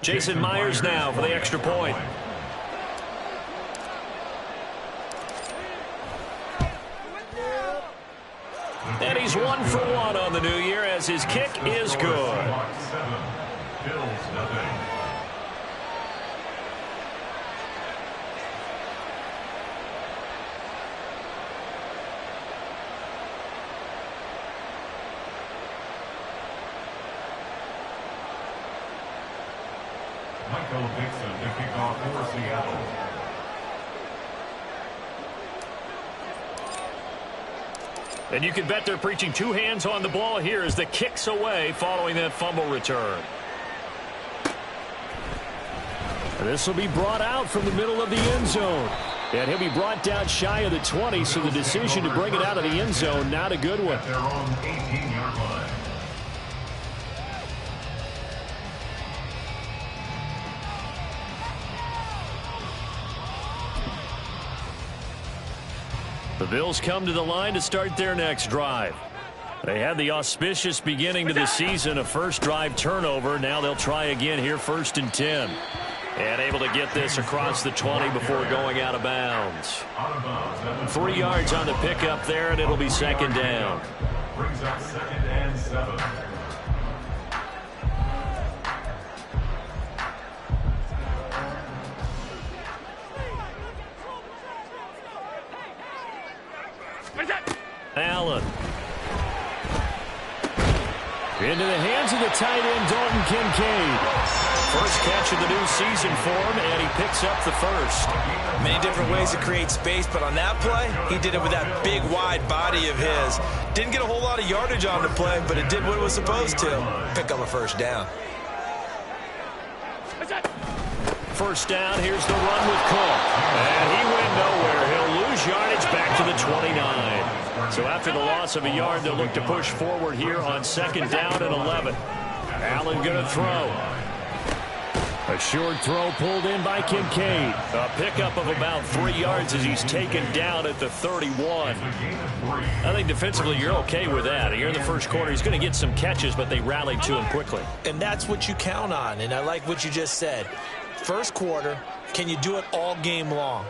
Jason Myers now for the extra point. And he's 1 for 1 on the new year as his kick is good. Michael Dixon to kick off for Seattle. And you can bet they're preaching 2 hands on the ball here as the kick's away following that fumble return. This will be brought out from the middle of the end zone. And he'll be brought down shy of the 20, so the decision to bring it out of the end zone, not a good one. Their own 18-yard line. The Bills come to the line to start their next drive. They had the auspicious beginning to the season, a first drive turnover. Now they'll try again here, 1st and 10. And able to get this across the 20 before going out of bounds. 3 yards on the pickup there, and it'll be 2nd down. Brings up 2nd and 7. Allen. Into the hands of the tight end, Dalton Kincaid. First catch of the new season for him, and he picks up the first. Many different ways to create space, but on that play, he did it with that big, wide body of his. Didn't get a whole lot of yardage on the play, but it did what it was supposed to. Pick up a first down. First down, here's the run with Cook. And he went nowhere. He'll lose yardage back to the 29. So after the loss of a yard, they'll look to push forward here on 2nd down and 11. Allen going to throw. A short throw pulled in by Kincaid. A pickup of about 3 yards as he's taken down at the 31. I think defensively you're okay with that. Here in the first quarter, he's going to get some catches, but they rallied to him quickly. And that's what you count on, and I like what you just said. First quarter, can you do it all game long?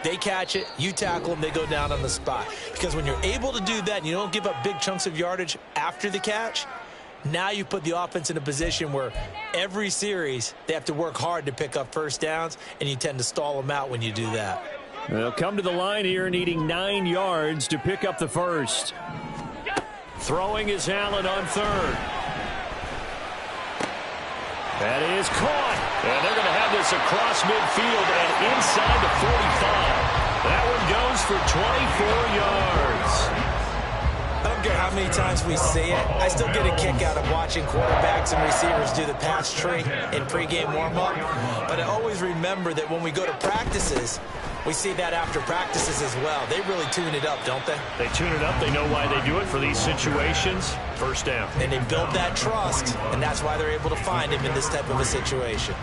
They catch it, you tackle them, they go down on the spot. Because when you're able to do that and you don't give up big chunks of yardage after the catch, now you put the offense in a position where every series they have to work hard to pick up first downs, and you tend to stall them out when you do that. They'll come to the line here needing 9 yards to pick up the first. Throwing is Allen on 3rd. That is caught. And they're going to have this across midfield and inside the 45. That one goes for 24 yards. I don't care how many times we see it. I still get a kick out of watching quarterbacks and receivers do the pass tree in pregame warm-up. But I always remember that when we go to practices, we see that after practices as well. They really tune it up, don't they? They tune it up. They know why they do it for these situations. First down. And they build that trust, and that's why they're able to find him in this type of a situation.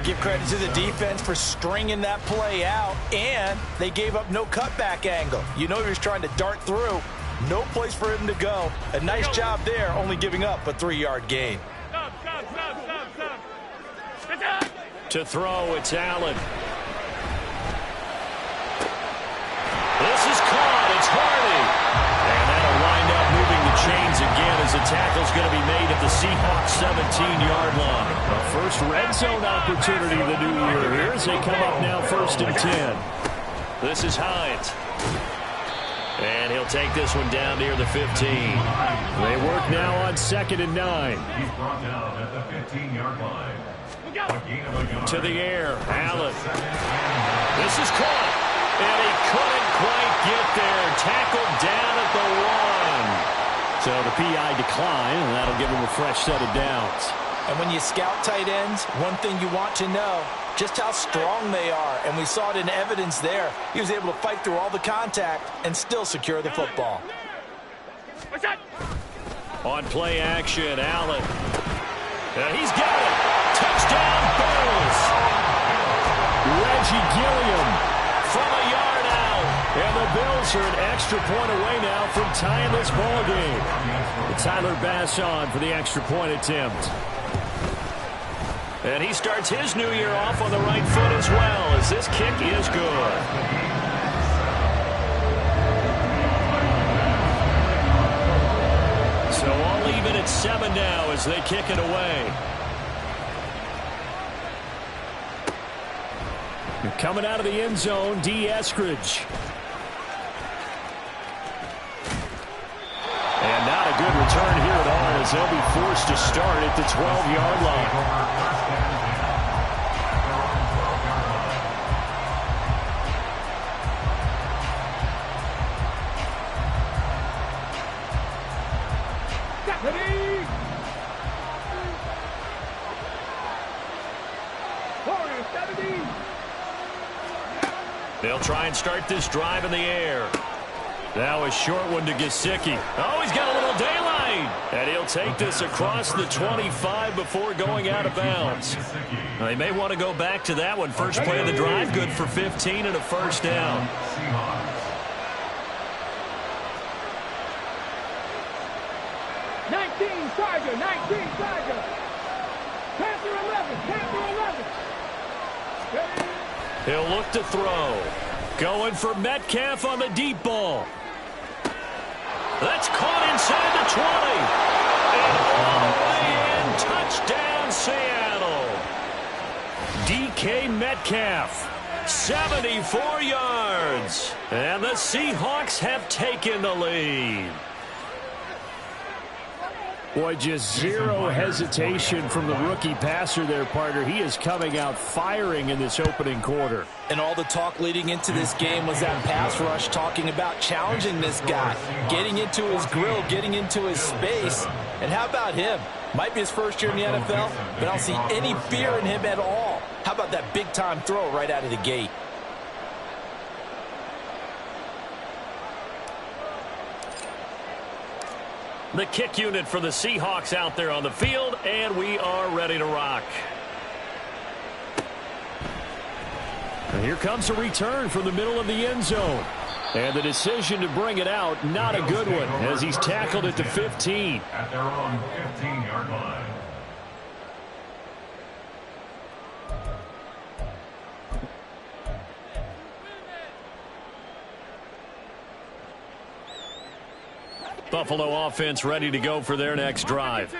Give credit to the defense for stringing that play out, and they gave up no cutback angle. You know he was trying to dart through. No place for him to go. A nice job there, only giving up a 3-yard gain. To throw, it's Allen. This is caught. It's Hardy. And that'll wind up moving the chains again as the tackle's going to be made at the Seahawks 17-yard line. A first red zone opportunity of the new year here as they come up now 1st and 10. This is Hines. And he'll take this one down near the 15. They work now on 2nd and 9. He's brought down at the 15-yard line. To the air, Allen. This is caught. And he couldn't quite get there. Tackled down at the 1. So the PI decline, and that'll give him a fresh set of downs. And when you scout tight ends, one thing you want to know, just how strong they are. And we saw it in evidence there. He was able to fight through all the contact and still secure the football. On play action, Allen. And he's got it. Touchdown, Bills. Reggie Gilliam from a yard out. And the Bills are an extra point away now from tying this ball game. Tyler Bass on for the extra point attempt. And he starts his new year off on the right foot as well, as this kick is good. So all even at 7 now as they kick it away. Coming out of the end zone, D. Eskridge. And not a good return here at all, as they'll be forced to start at the 12-yard line. They'll try and start this drive in the air. Now a short one to Gesicki. Oh, he's got a little daylight. And he'll take this across the 25 before going out of bounds. Now, they may want to go back to that one. First play of the drive, good for 15 and a first down. Charger, 19 Charger. Panther 11, Panther 11. He'll look to throw. Going for Metcalf on the deep ball. That's caught inside the 20. And all the way in. Touchdown, Seattle. DK Metcalf. 74 yards. And the Seahawks have taken the lead. Boy, just zero hesitation from the rookie passer there, partner. He is coming out firing in this opening quarter. And all the talk leading into this game was that pass rush, talking about challenging this guy, getting into his grill, getting into his space. And how about him? Might be his first year in the NFL, but I don't see any fear in him at all. How about that big-time throw right out of the gate? The kick unit for the Seahawks out there on the field, and we are ready to rock. And here comes a return from the middle of the end zone. And the decision to bring it out, not a good one, as he's tackled at the 15. At their own 15-yard line. Buffalo offense ready to go for their next drive.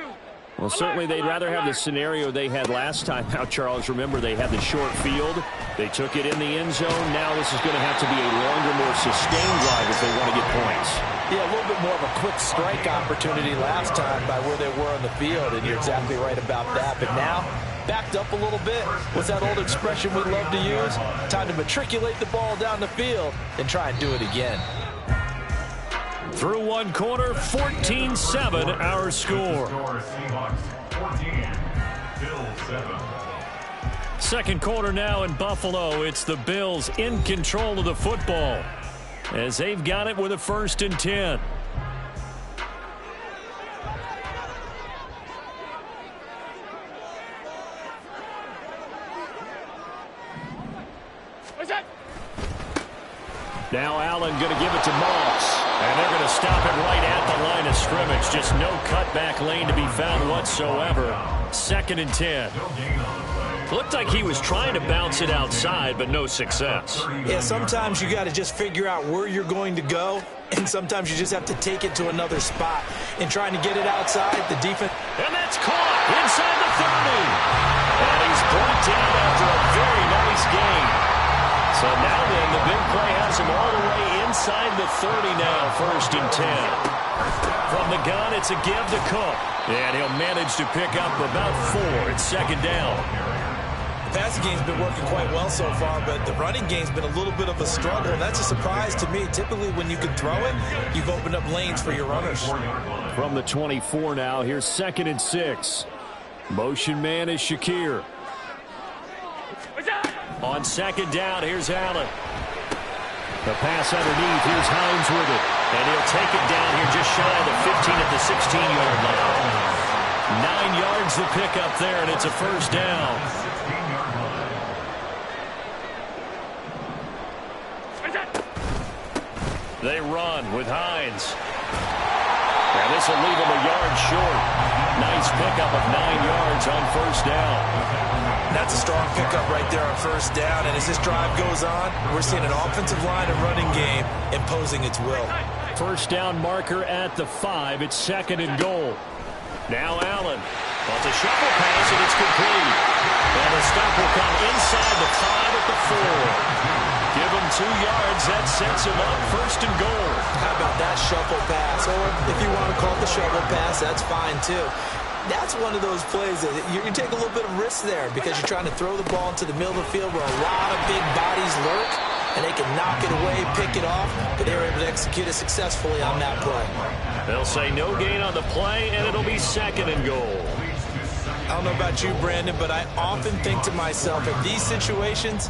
Well, certainly they'd rather have the scenario they had last time out, Charles. Remember, they had the short field. They took it in the end zone. Now this is going to have to be a longer, more sustained drive if they want to get points. Yeah, a little bit more of a quick strike opportunity last time by where they were on the field, and you're exactly right about that. But now, backed up a little bit. What's that old expression we love to use? Time to matriculate the ball down the field and try and do it again. Through one quarter, 14-7 our score. Seahawks 14, Bills 7. Second quarter now in Buffalo. It's the Bills in control of the football as they've got it with a 1st and 10. Now Allen going to give it to Moss. And they're going to stop it right at the line of scrimmage. Just no cutback lane to be found whatsoever. 2nd and 10. Looked like he was trying to bounce it outside, but no success. Yeah, sometimes you got to just figure out where you're going to go, and sometimes you just have to take it to another spot. And trying to get it outside, the defense. And that's caught inside the 30. And he's brought down after a very nice game. So now then, the big play has him all the way inside the 30 now, 1st and 10. From the gun, it's a give to Cook. And he'll manage to pick up about 4 at 2nd down. The passing game's been working quite well so far, but the running game's been a little bit of a struggle, and that's a surprise to me. Typically, when you can throw it, you've opened up lanes for your runners. From the 24 now, here's 2nd and 6. Motion man is Shakir. On 2nd down, here's Allen. The pass underneath, here's Hines with it. And he'll take it down here just shy of the 15 at the 16-yard line. 9 yards to pick up there, and it's a 1st down. They run with Hines. And this will leave him a yard short. Nice pickup of 9 yards yards on first down. That's a strong pickup right there on first down. And as this drive goes on, we're seeing an offensive line and running game imposing its will. First down marker at the 5. It's 2nd and goal. Now Allen. Well, it's a shuffle pass, and it's complete. And the stop will come inside the 5 at the 4. Give him 2 yards. That sets him up 1st and goal. How about that shuffle pass? Or if you want to call it the shovel pass, that's fine too. That's one of those plays that you take a little bit of risk there because you're trying to throw the ball into the middle of the field where a lot of big bodies lurk, and they can knock it away, pick it off, but they were able to execute it successfully on that play. They'll say no gain on the play, and it'll be 2nd and goal. I don't know about you, Brandon, but I often think to myself, in these situations,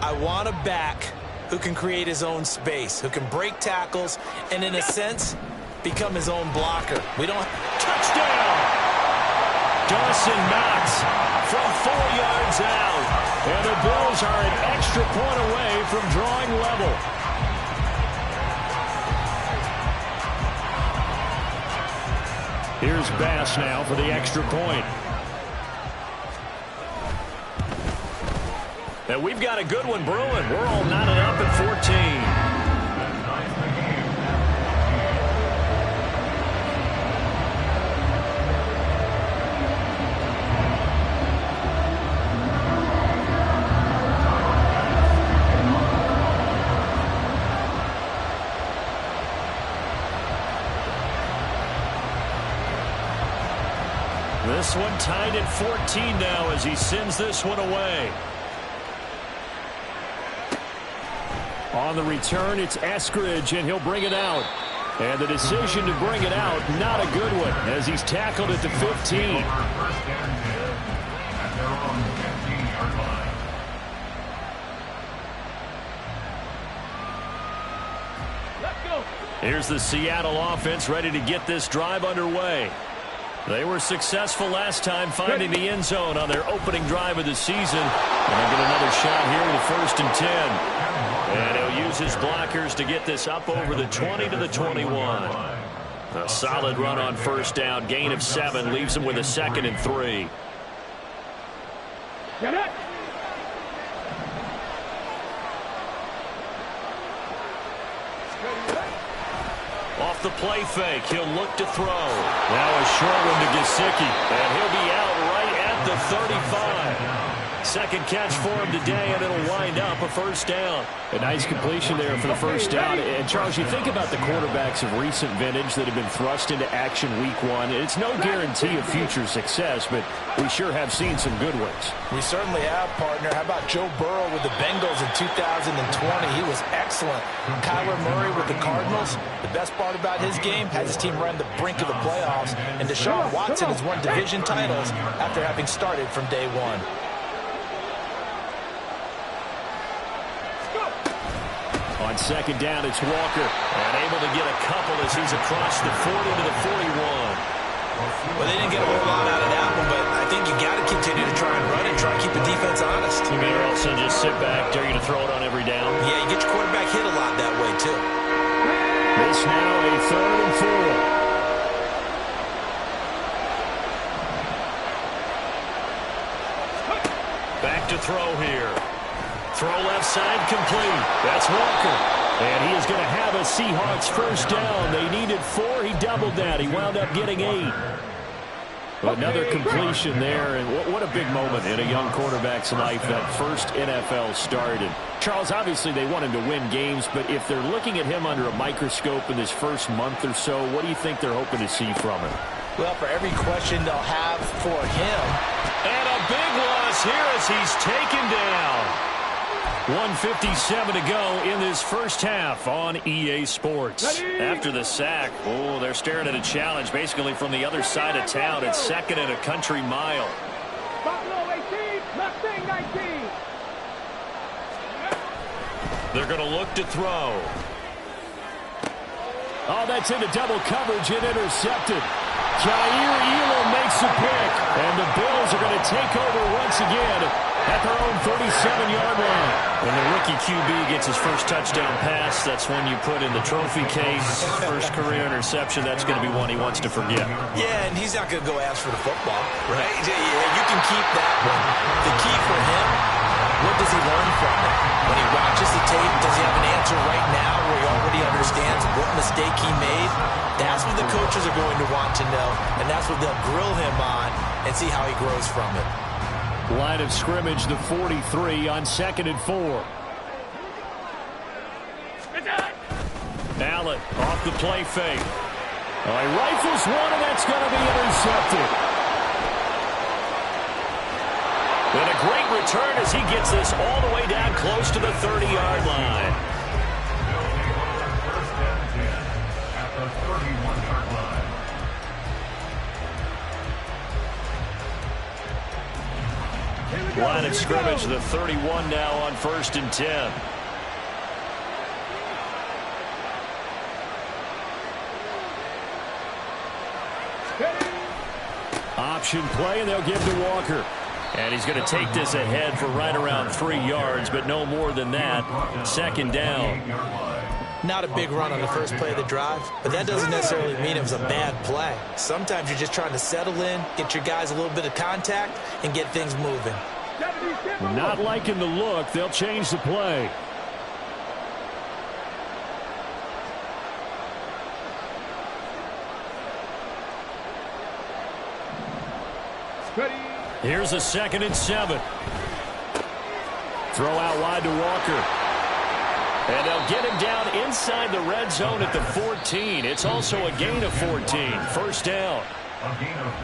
I want a back who can create his own space, who can break tackles, and in a sense, become his own blocker. We don't... Touchdown! Dawson Knox from 4 yards out. And the Bills are an extra point away from drawing level. Here's Bass now for the extra point. And we've got a good one brewing. We're all knotted up at 14. This one tied at 14 now as he sends this one away. On the return, it's Eskridge, and he'll bring it out. And the decision to bring it out, not a good one, as he's tackled at the 15. Here's the Seattle offense ready to get this drive underway. They were successful last time finding the end zone on their opening drive of the season. And they'll get another shot here with 1st and 10. And he'll use his blockers to get this up over the 20 to the 21. A solid run on first down. Gain of 7 leaves him with a 2nd and 3. Get it. Off the play fake, he'll look to throw. Now a short one to Gesicki, and he'll be out right at the 35. Second catch for him today, and it'll wind up a first down. A nice completion there for the first down. And, Charles, you think about the quarterbacks of recent vintage that have been thrust into action week 1. It's no guarantee of future success, but we sure have seen some good ones. We certainly have, partner. How about Joe Burrow with the Bengals in 2020? He was excellent. Kyler Murray with the Cardinals. The best part about his game has his team run the brink of the playoffs. And Deshaun Watson has won division titles after having started from day 1. On second down, it's Walker. And able to get a couple as he's across the 40 to the 41. Well, they didn't get a whole lot out of that one, but I think you got to continue to try and run and try and keep the defense honest. You mean, or else they'll just sit back, dare you to throw it on every down? Yeah, you get your quarterback hit a lot that way, too. This now a 3rd and 4. Back to throw here. Throw left side complete. That's Walker. And he is going to have a Seahawks first down. They needed 4. He doubled that. He wound up getting 8. Another completion there. And what a big moment in a young quarterback's life, that first NFL start. And Charles, obviously they want him to win games, but if they're looking at him under a microscope in this first month or so, what do you think they're hoping to see from him? Well, for every question they'll have for him. And a big loss here as he's taken down. 1:57 to go in this first half on EA Sports. After the sack, they're staring at a challenge basically from the other side of town. It's 2nd and a country mile. Buffalo 18, Mustang 19. They're going to look to throw. Oh, that's into double coverage and intercepted. Jair Elam makes a pick, and the Bills are going to take over once again at their own 37-yard line. When the rookie QB gets his first touchdown pass, that's when you put in the trophy case. First career interception, that's going to be one he wants to forget. Yeah, and he's not going to go ask for the football, right? keep that one. The key for him, what does he learn from it? When he watches the tape, does he have an answer right now where he already understands what mistake he made? That's what the coaches are going to want to know, and that's what they'll grill him on and see how he grows from it. Line of scrimmage, the 43 on 2nd and 4. Allen off the play fake. He rifles one, and that's going to be intercepted. And a great return as he gets this all the way down close to the 30-yard line. First and 10 at the 31-yard line. Line of scrimmage, the 31 now on 1st and 10. Option play, and they'll give to Walker. And he's going to take this ahead for right around 3 yards, but no more than that. 2nd down. Not a big run on the first play of the drive, but that doesn't necessarily mean it was a bad play. Sometimes you're just trying to settle in, get your guys a little bit of contact, and get things moving. Not liking the look. They'll change the play. Here's a 2nd and 7. Throw out wide to Walker. And they'll get him down inside the red zone at the 14. It's also a gain of 14. 1st down.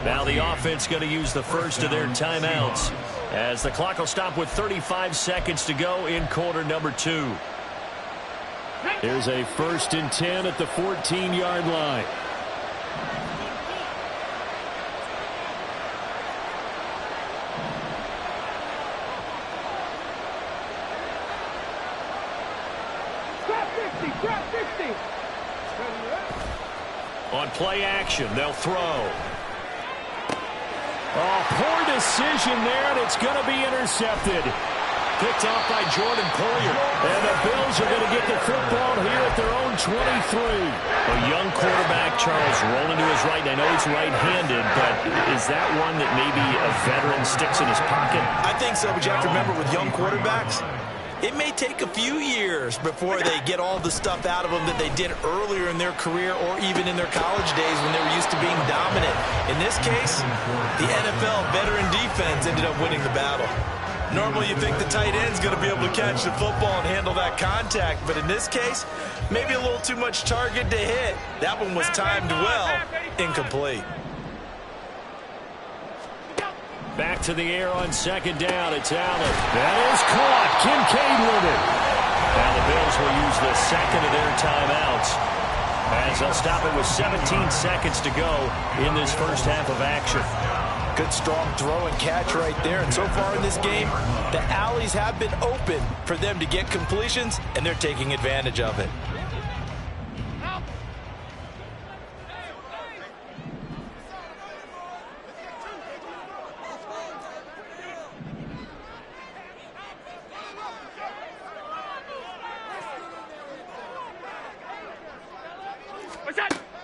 Now the offense going to use the first of their timeouts as the clock will stop with 35 seconds to go in quarter number 2. Here's a 1st and 10 at the 14-yard line. On play action, they'll throw. Oh, poor decision there, and it's going to be intercepted. Picked off by Jordan Poyer. And the Bills are going to get the football here at their own 23. A young quarterback, Charles, rolling to his right. I know he's right-handed, but is that one that maybe a veteran sticks in his pocket? I think so, but you have to remember with young quarterbacks, it may take a few years before they get all the stuff out of them that they did earlier in their career or even in their college days when they were used to being dominant. In this case, the NFL veteran defense ended up winning the battle. Normally you think the tight end's going to be able to catch the football and handle that contact, but in this case, maybe a little too much target to hit. That one was timed well, incomplete. Back to the air on 2nd down. It's Allen. That is caught. Kincaid with it. Now the Bills will use the 2nd of their timeouts as they'll stop it with 17 seconds to go in this first half of action. Good strong throw and catch right there. And so far in this game, the alleys have been open for them to get completions, and they're taking advantage of it.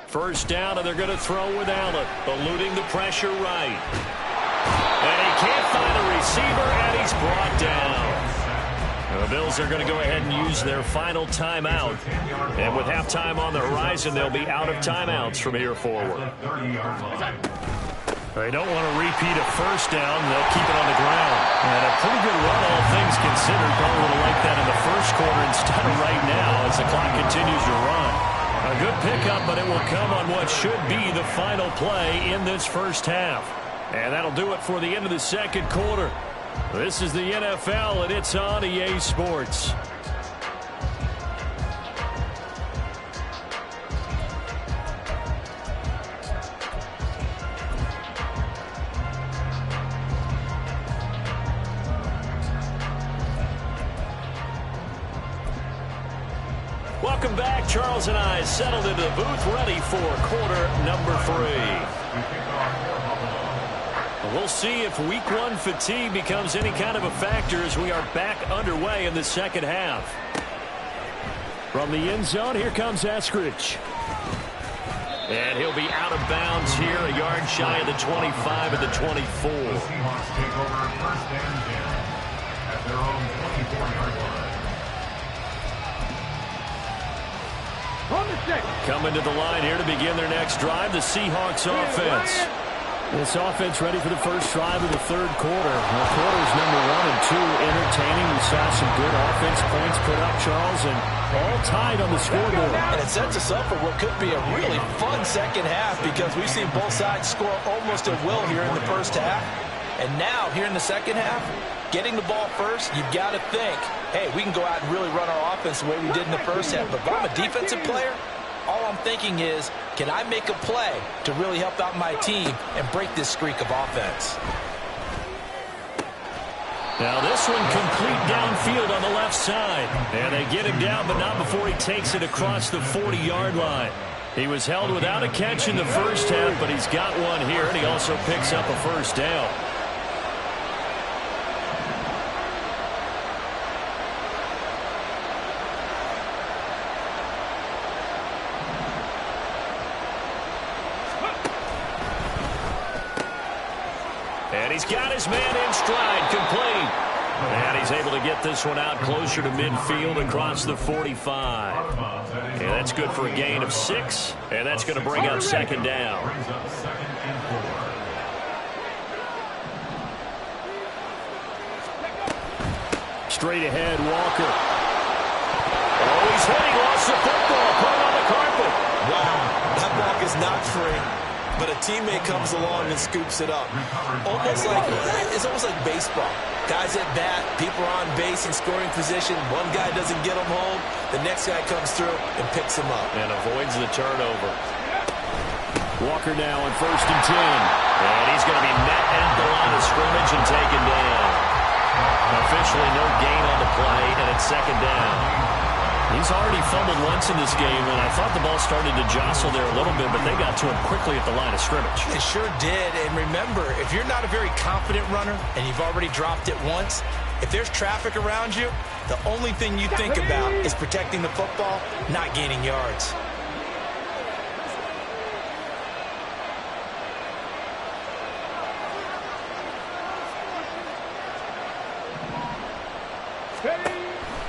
First down, and they're going to throw with Allen, eluding the pressure right. And he can't find a receiver, and he's brought down. The Bills are going to go ahead and use their final timeout. And with halftime on the horizon, they'll be out of timeouts from here forward. They don't want to repeat a first down. They'll keep it on the ground. And a pretty good run, all things considered. Probably would have liked that in the first quarter instead of right now as the clock continues to run. A good pickup, but it will come on what should be the final play in this first half. And that'll do it for the end of the second quarter. This is the NFL, and it's on EA Sports. Welcome back. Charles and I settled into the booth, ready for quarter number 3. We'll see if week 1 fatigue becomes any kind of a factor as we are back underway in the second half. From the end zone, here comes Eskridge. And he'll be out of bounds here, a yard shy of the 25 at the 24. Coming to the line here to begin their next drive, the Seahawks offense. This offense ready for the first drive of the third quarter. Quarters number 1 and 2 entertaining. We saw some good offense points put up, Charles, and all tied on the scoreboard. And it sets us up for what could be a really fun second half because we've seen both sides score almost at will here in the first half. And now, here in the second half, getting the ball first, you've got to think, hey, we can go out and really run our offense the way we did in the first half. But if I'm a defensive player, all I'm thinking is, can I make a play to really help out my team and break this streak of offense? Now this one complete downfield on the left side. And they get him down, but not before he takes it across the 40-yard line. He was held without a catch in the first half, but he's got one here, and he also picks up a first down. And he's got his man in stride, complete. And he's able to get this one out closer to midfield across the 45. And that's good for a gain of 6. And that's going to bring up second down. Straight ahead, Walker. Oh, he's hit. He lost the football. Put it on the carpet. Wow, that ball is not free. But a teammate comes along and scoops it up. It's almost like baseball. Guys at bat, people are on base in scoring position. One guy doesn't get them home. The next guy comes through and picks him up. And avoids the turnover. Walker now on 1st and 10. And he's going to be met at the line of scrimmage and taken down. Officially no gain on the play, and it's second down. He's already fumbled once in this game, and I thought the ball started to jostle there a little bit, but they got to him quickly at the line of scrimmage. It sure did, and remember, if you're not a very confident runner and you've already dropped it once, if there's traffic around you, the only thing you think about is protecting the football, not gaining yards.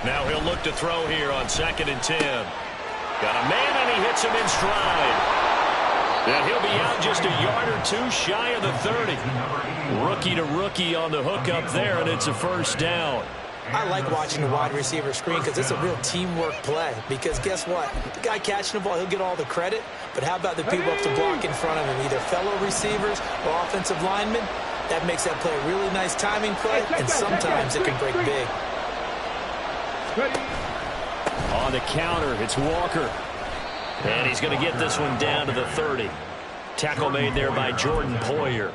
Now he'll look to throw here on 2nd and 10. Got a man, and he hits him in stride. And he'll be out just a yard or two shy of the 30. Rookie to rookie on the hook up there, and it's a first down. I like watching the wide receiver screen because it's a real teamwork play. Because guess what? The guy catching the ball, he'll get all the credit. But how about the people up to block in front of him, either fellow receivers or offensive linemen? That makes that play a really nice timing play, and sometimes it can break big. On the counter, it's Walker. And he's going to get this one down to the 30. Tackle made there by Jordan Poyer.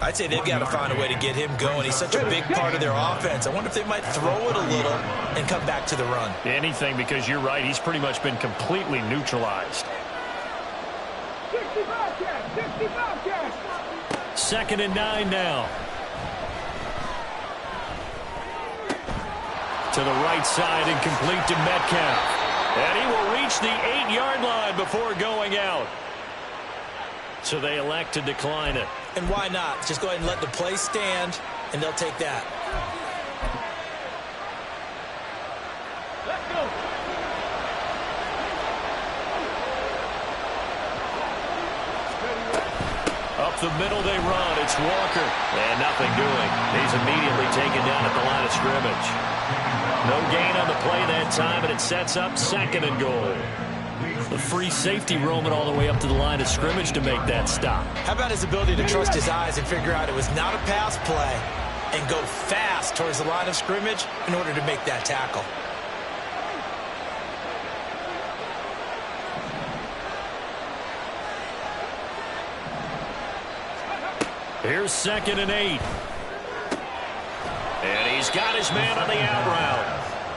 I'd say they've got to find a way to get him going. He's such a big part of their offense. I wonder if they might throw it a little and come back to the run. Anything, because you're right. He's pretty much been completely neutralized. 2nd and 9 now. To the right side and complete to Metcalf. And he will reach the 8-yard line before going out. So they elect to decline it. And why not? Just go ahead and let the play stand, and they'll take that. Let's go. Up the middle they run. It's Walker. And nothing doing. He's immediately taken down at the line of scrimmage. No gain on the play that time, and it sets up 2nd and goal. The free safety roaming all the way up to the line of scrimmage to make that stop. How about his ability to trust his eyes and figure out it was not a pass play and go fast towards the line of scrimmage in order to make that tackle? Here's 2nd and 8. And he's got his man on the out route.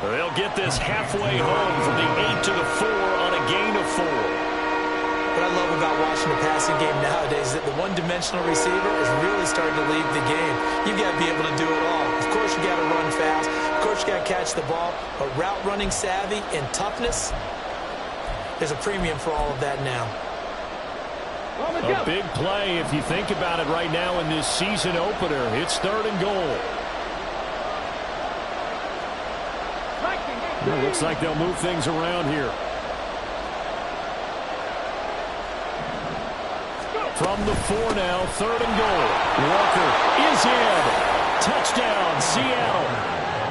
They'll get this halfway home from the 8 to the 4 on a gain of 4. What I love about watching the passing game nowadays is that the one-dimensional receiver is really starting to lead the game. You've got to be able to do it all. Of course, you got to run fast. Of course, you got to catch the ball. But route running savvy and toughness, there's a premium for all of that now. A big play if you think about it right now in this season opener. It's 3rd and goal. It looks like they'll move things around here. From the 4 now, 3rd and goal. Walker is in. Touchdown, Seattle.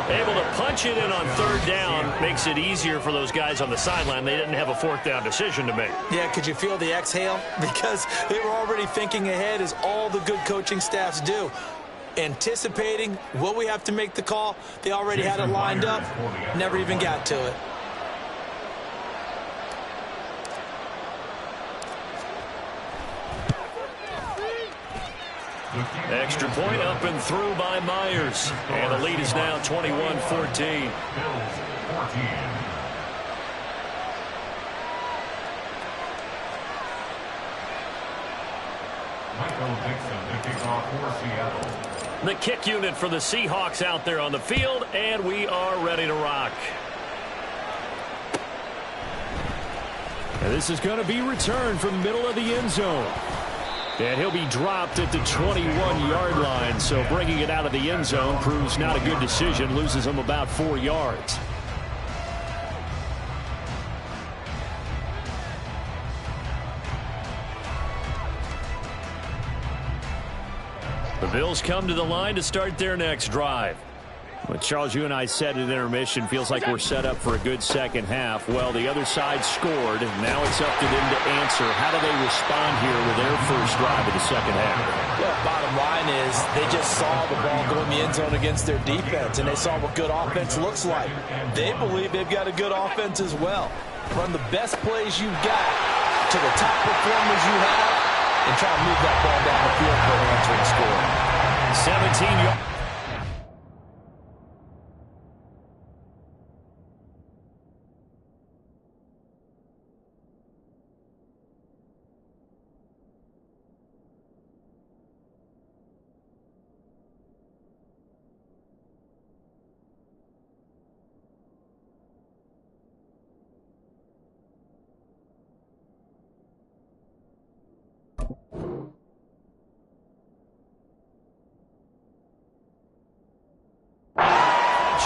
Able to punch it in on 3rd down makes it easier for those guys on the sideline. They didn't have a 4th down decision to make. Yeah, could you feel the exhale? Because they were already thinking ahead, as all the good coaching staffs do. Anticipating, will we have to make the call? They already had it lined up, never even got to it. Extra point up and through by Myers. And the lead is now 21-14. Michael Dixon to kick off for Seattle. The kick unit for the Seahawks out there on the field, and we are ready to rock. And this is going to be returned from the middle of the end zone. And he'll be dropped at the 21-yard line, so bringing it out of the end zone proves not a good decision, loses him about 4 yards. The Bills come to the line to start their next drive. Well, Charles, you and I said at intermission, feels like we're set up for a good second half. Well, the other side scored. Now it's up to them to answer. How do they respond here with their first drive of the second half? Well, bottom line is they just saw the ball go in the end zone against their defense, and they saw what good offense looks like. They believe they've got a good offense as well. Run the best plays you've got to the top performers you have, and try to move that ball down the field for an answering score. 17 yards.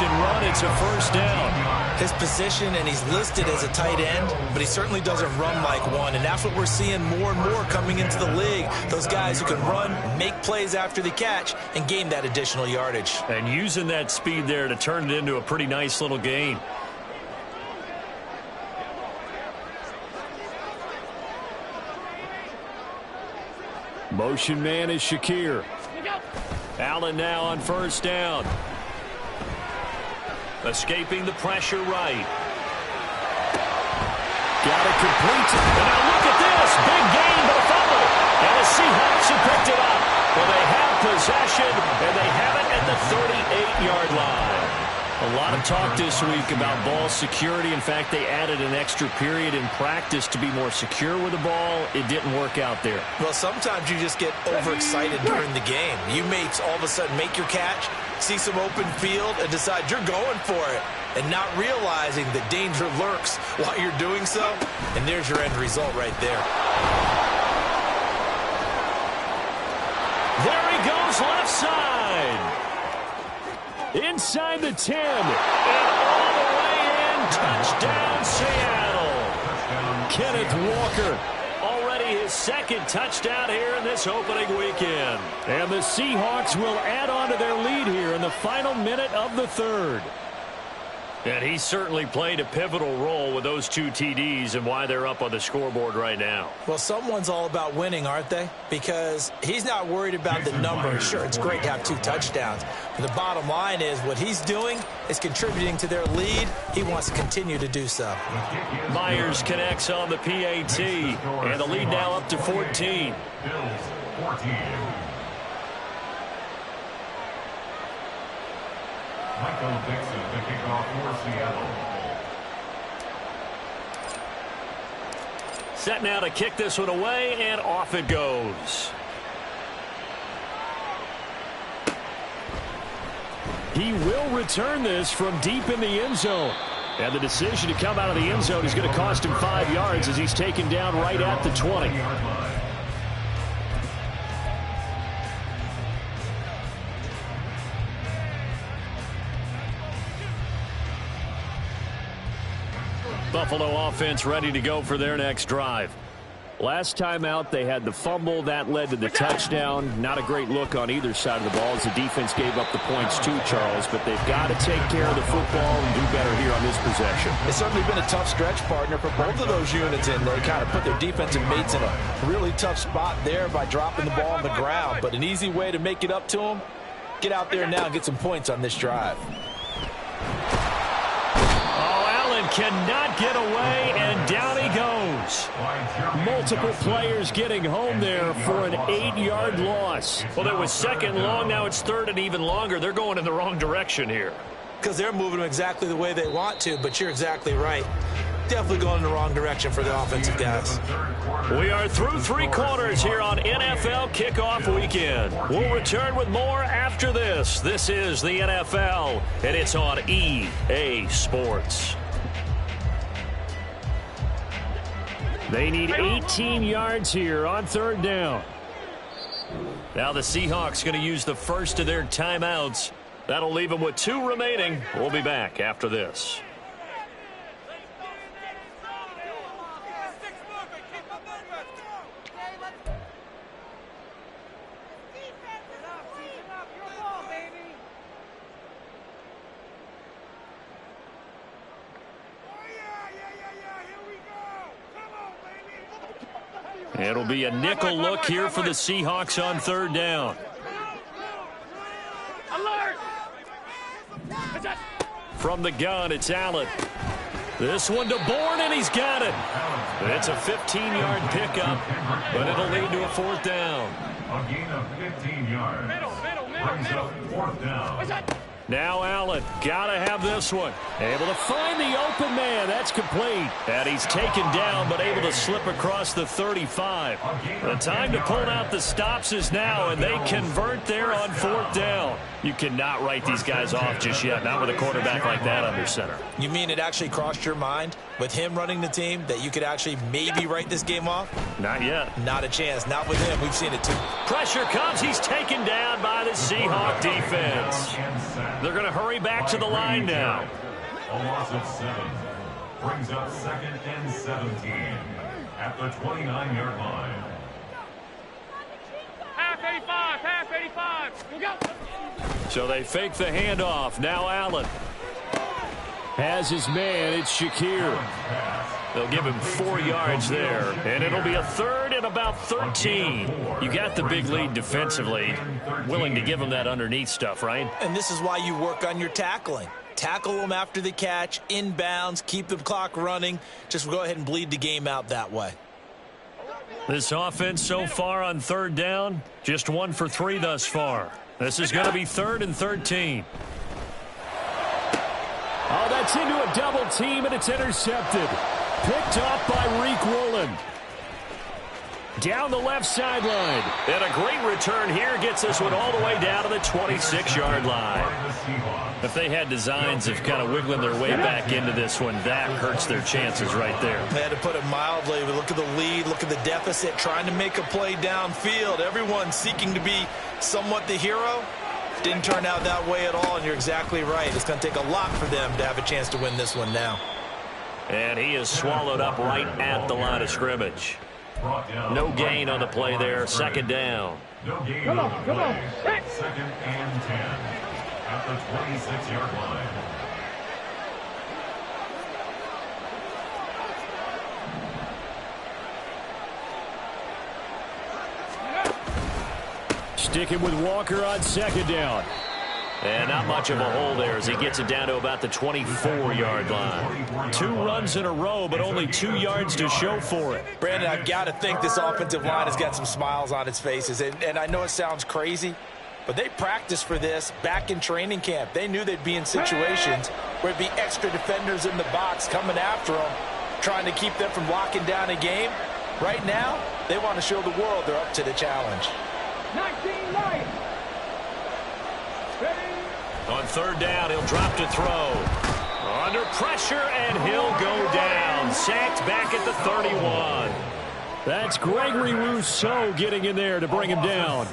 And run, it's a first down. His position, and he's listed as a tight end, but he certainly doesn't run like one, and that's what we're seeing more and more coming into the league. Those guys who can run, make plays after the catch, and gain that additional yardage. And using that speed there to turn it into a pretty nice little gain. Motion man is Shakir. Allen now on first down. Escaping the pressure right. Got it complete. And now look at this. Big gain, but a fumble. And the Seahawks have picked it up. Well, they have possession, and they have it at the 38-yard line. A lot of talk this week about ball security. In fact, they added an extra period in practice to be more secure with the ball. It didn't work out there. Well, sometimes you just get overexcited during the game. You may all of a sudden make your catch, see some open field, and decide you're going for it, and not realizing that danger lurks while you're doing so. And there's your end result right there. There he goes, left side. Inside the 10. And all the way in, touchdown Seattle. Kenneth Walker. Already his second touchdown here in this opening weekend. And the Seahawks will add on to their lead here in the final minute of the third. And he certainly played a pivotal role with those 2 TDs and why they're up on the scoreboard right now. Well, someone's all about winning, aren't they? Because he's not worried about the number. Sure, it's great to have 2 touchdowns. But the bottom line is what he's doing is contributing to their lead. He wants to continue to do so. Myers connects on the PAT. And the lead now up to 14. Bills 14. Michael Dixon to kick off for Seattle. Set now to kick this one away, and off it goes. He will return this from deep in the end zone. And the decision to come out of the end zone is going to cost him 5 yards as he's taken down right at the 20. Buffalo offense ready to go for their next drive. Last time out, they had the fumble. That led to the touchdown. Not a great look on either side of the ball as the defense gave up the points too, Charles. But they've got to take care of the football and do better here on this possession. It's certainly been a tough stretch, partner, for both of those units, and they kind of put their defensive mates in a really tough spot there by dropping the ball on the ground. But an easy way to make it up to them, get out there now and get some points on this drive. Cannot get away, and down he goes. Multiple players getting home there for an 8-yard loss. Well, it was second long. Now it's third and even longer. They're going in the wrong direction here. Because they're moving them exactly the way they want to, but you're exactly right. Definitely going in the wrong direction for the offensive guys. We are through 3 quarters here on NFL Kickoff Weekend. We'll return with more after this. This is the NFL, and it's on EA Sports. They need 18 yards here on third down. Now the Seahawks going to use the first of their timeouts. That'll leave them with 2 remaining. We'll be back after this. It'll be a nickel look here for the Seahawks on third down. From the gun, it's Allen. This one to Bourne, and he's got it. It's a 15-yard pickup, but it'll lead to a 4th down. A gain of 15 yards. Brings up 4th down. Now Allen, gotta have this one. Able to find the open man. That's complete. And he's taken down, but able to slip across the 35. The time to pull out the stops is now, and they convert there on 4th down. You cannot write these guys off just yet, not with a quarterback like that under center. You mean it actually crossed your mind with him running the team that you could actually maybe write this game off? Not yet. Not a chance. Not with him. We've seen it too. Pressure comes. He's taken down by the Seahawk defense. They're going to hurry back to the line now. A loss of 7. Brings up 2nd and 17 at the 29-yard line. Half 85, half 85. We'll go. So they fake the handoff. Now Allen has his man. It's Shakir. They'll give him 4 yards there, and it'll be a 3rd and about 13. You got the big lead defensively. Willing to give him that underneath stuff, right? And this is why you work on your tackling. Tackle them after the catch, inbounds, keep the clock running. Just go ahead and bleed the game out that way. This offense so far on third down, just 1 for 3 thus far. This is going to be 3rd and 13. Oh, that's into a double team, and it's intercepted. Picked off by Reek Woolen. Down the left sideline. And a great return here gets this one all the way down to the 26-yard line. If they had designs of kind of wiggling their way back into this one, that hurts their chances right there. They had to put it mildly. Look at the lead, look at the deficit, trying to make a play downfield. Everyone seeking to be somewhat the hero. Didn't turn out that way at all, and you're exactly right. It's going to take a lot for them to have a chance to win this one now. And he is swallowed up right at the line of scrimmage. No gain on the play there. 2nd down. No gain on the play. 2nd and 10 at the 26-yard line. Sticking with Walker on 2nd down. And not much of a hole there as he gets it down to about the 24-yard line. 2 runs in a row, but only 2 yards to show for it. Brandon, I've got to think this offensive line has got some smiles on its faces. And I know it sounds crazy, but they practiced for this back in training camp. They knew they'd be in situations where it'd be extra defenders in the box coming after them, trying to keep them from locking down a game. Right now, they want to show the world they're up to the challenge. 19 light. On third down, he'll drop to throw. Under pressure, and he'll go down. Sacked back at the 31. That's Gregory Rousseau getting in there to bring him down.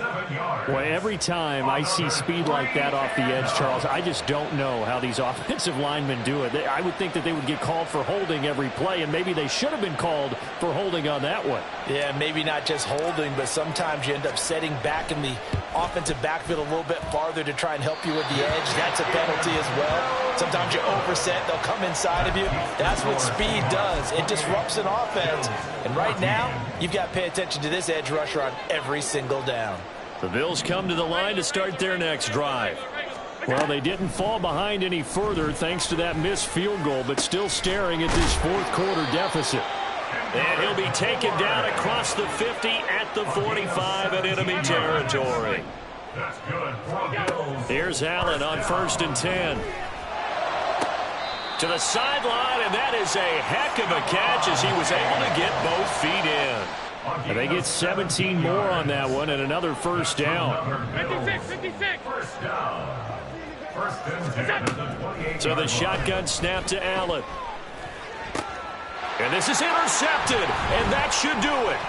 Boy, every time I see speed like that off the edge, Charles, I just don't know how these offensive linemen do it. I would think that they would get called for holding every play, and maybe they should have been called for holding on that one. Yeah, maybe not just holding, but sometimes you end up setting back in the offensive backfield a little bit farther to try and help you with the edge. That's a penalty as well. Sometimes you overset. They'll come inside of you. That's what speed does. It disrupts an offense. And right now, you've got to pay attention to this edge rusher on every single down. The Bills come to the line to start their next drive. Well, they didn't fall behind any further thanks to that missed field goal, but still staring at this fourth quarter deficit. And he'll be taken down across the 50 at the 45 in enemy territory. That's good for the Bills. Here's Allen on 1st and 10. To the sideline, and that is a heck of a catch as he was able to get both feet in. And they get 17 more on that one and another first down. 56. First down. 1st and 10 at the 28. So the shotgun snap to Allen. And this is intercepted, and that should do it.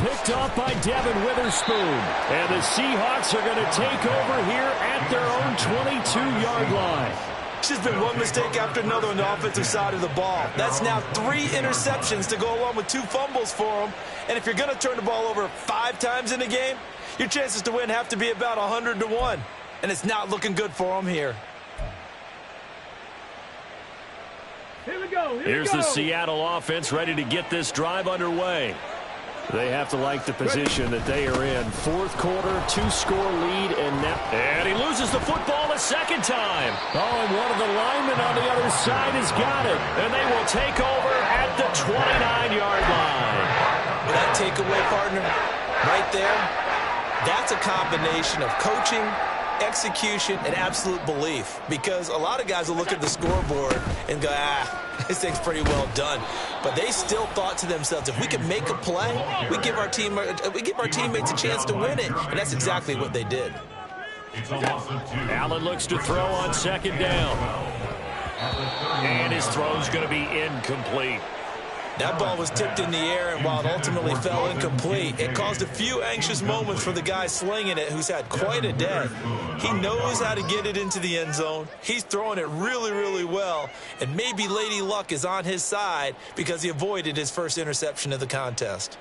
Picked off by Devin Witherspoon. And the Seahawks are going to take over here at their own 22-yard line. It's just been one mistake after another on the offensive side of the ball. That's now 3 interceptions to go along with 2 fumbles for them. And if you're going to turn the ball over 5 times in a game, your chances to win have to be about 100 to 1. And it's not looking good for them here. Here we go. Here's the Seattle offense ready to get this drive underway. They have to like the position that they are in. Fourth quarter, 2-score lead, and he loses the football a second time. Oh, and one of the linemen on the other side has got it. And they will take over at the 29-yard line. That takeaway, partner, right there, that's a combination of coaching, execution, and absolute belief. Because a lot of guys will look at the scoreboard and go, this thing's pretty well done. But they still thought to themselves, if we can make a play, we give our teammates a chance to win it. And that's exactly what they did. It's a loss of 2. Allen looks to throw on 2nd down. And his throw's going to be incomplete. That ball was tipped in the air, and while it ultimately fell incomplete, it caused a few anxious moments for the guy slinging it, who's had quite a day. He knows how to get it into the end zone. He's throwing it really, really well, and maybe Lady Luck is on his side because he avoided his first interception of the contest.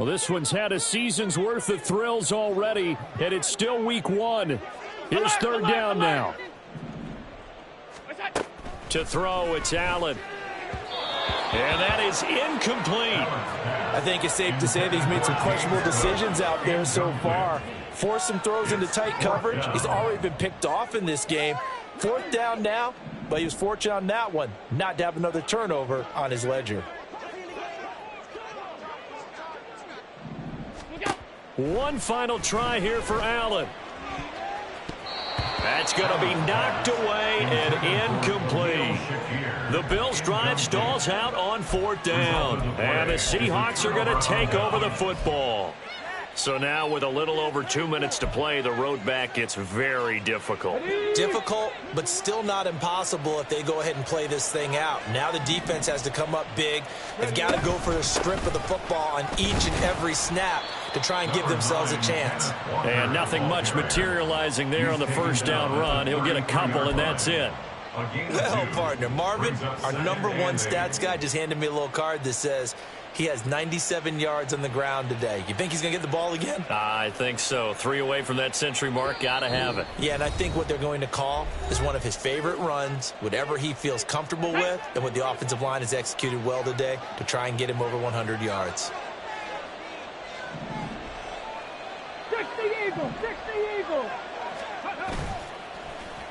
well, this one's had a season's worth of thrills already, and it's still week 1. Here's 3rd down now. To throw, it's Allen. And that is incomplete. I think it's safe to say that he's made some questionable decisions out there so far. Forced some throws into tight coverage. He's already been picked off in this game. 4th down now, but he was fortunate on that one not to have another turnover on his ledger. One final try here for Allen. That's going to be knocked away and incomplete. The Bills' drive stalls out on 4th down. And the Seahawks are going to take over the football. So now with a little over 2 minutes to play, the road back gets very difficult. Difficult, but still not impossible if they go ahead and play this thing out. Now the defense has to come up big. They've got to go for a strip of the football on each and every snap to try and give themselves a chance. And nothing much materializing there on the 1st down run. He'll get a couple, and that's it. Well, partner, Marvin, our #1 stats guy, just handed me a little card that says he has 97 yards on the ground today. You think he's going to get the ball again? I think so. 3 away from that century mark. Got to have it. Yeah, and I think what they're going to call is one of his favorite runs, whatever he feels comfortable with, and what the offensive line has executed well today to try and get him over 100 yards. 60 Eagles.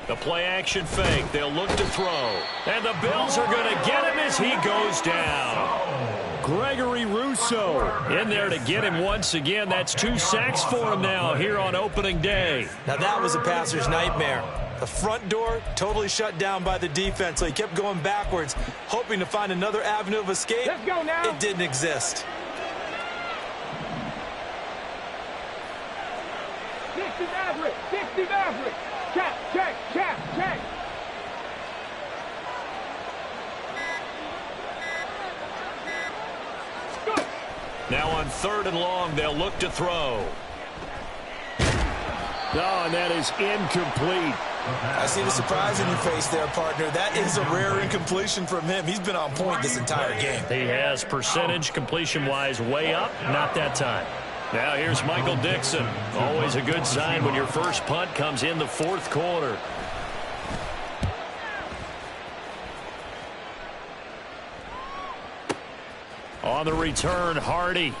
The play-action fake. They'll look to throw. And the Bills are going to get him as he goes down. Gregory Rousseau in there to get him once again. That's 2 sacks for him now here on opening day. Now that was a passer's nightmare. The front door totally shut down by the defense, so he kept going backwards, hoping to find another avenue of escape. Let's go now. It didn't exist. 60 Maverick. Check. Now on 3rd and long, they'll look to throw. Oh, and that is incomplete. I see the surprise in your face there, partner. That is a rare incompletion from him. He's been on point this entire game. He has percentage completion-wise way up, not that time. Now here's Michael Dixon. Always a good sign when your first punt comes in the 4th quarter. On the return, Hardy.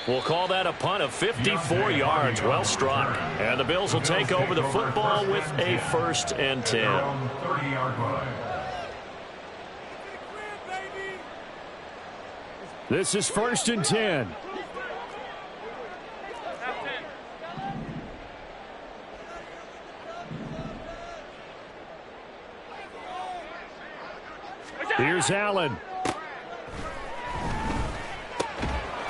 We'll call that a punt of 54 yards. Well struck. And the Bills will take over the football with a 1st and 10. 30-yard line. This is 1st and 10. Here's Allen.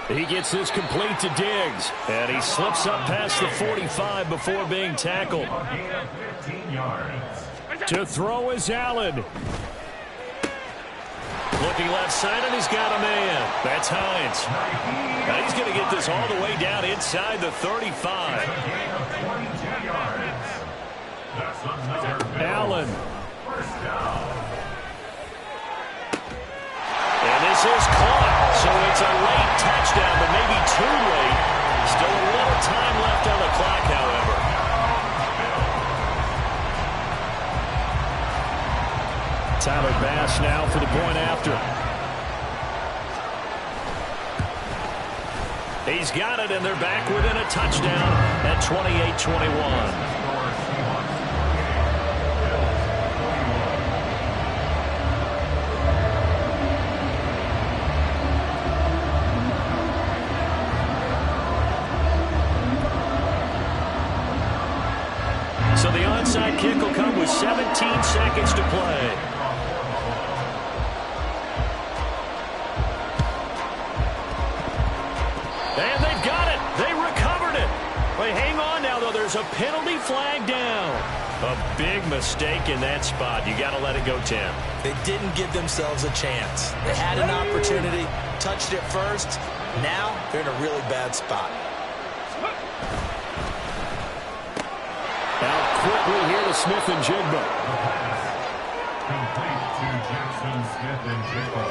He gets this complete to Diggs. And he slips up past the 45 before being tackled. A gain of 15 yards. To throw is Allen. Looking left side, and he's got a man. That's Hines. Now he's going to get this all the way down inside the 35. A gain of 22 yards. That's another Allen. first down. And this is caught. So it's a late touchdown, but maybe too late. Still a little time left on the clock, however. Tyler Bass now for the point after. He's got it, and they're back within a touchdown at 28-21. So the onside kick will come with 17 seconds to play. And they've got it. They recovered it. They hang on now, though. There's a penalty flag down. A big mistake in that spot. You got to let it go, Tim. They didn't give themselves a chance. They had an opportunity, touched it first. Now they're in a really bad spot. Out quickly here to Smith and Jigba. Complete to Jackson, Smith, and Jigba.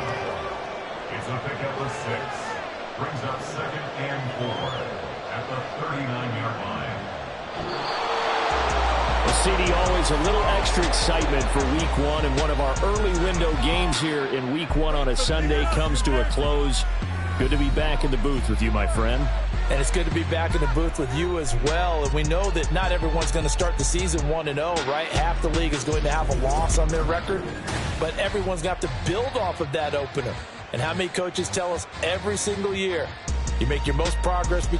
It's a pickup of 6. Brings up 2nd and 4 at the 39-yard line. Well, CD, always a little extra excitement for Week 1, and one of our early window games here in Week 1 on a Sunday comes to a close. Good to be back in the booth with you, my friend. And it's good to be back in the booth with you as well. And we know that not everyone's going to start the season 1-0, right? Half the league is going to have a loss on their record. But everyone's got to build off of that opener. And how many coaches tell us every single year, you make your most progress between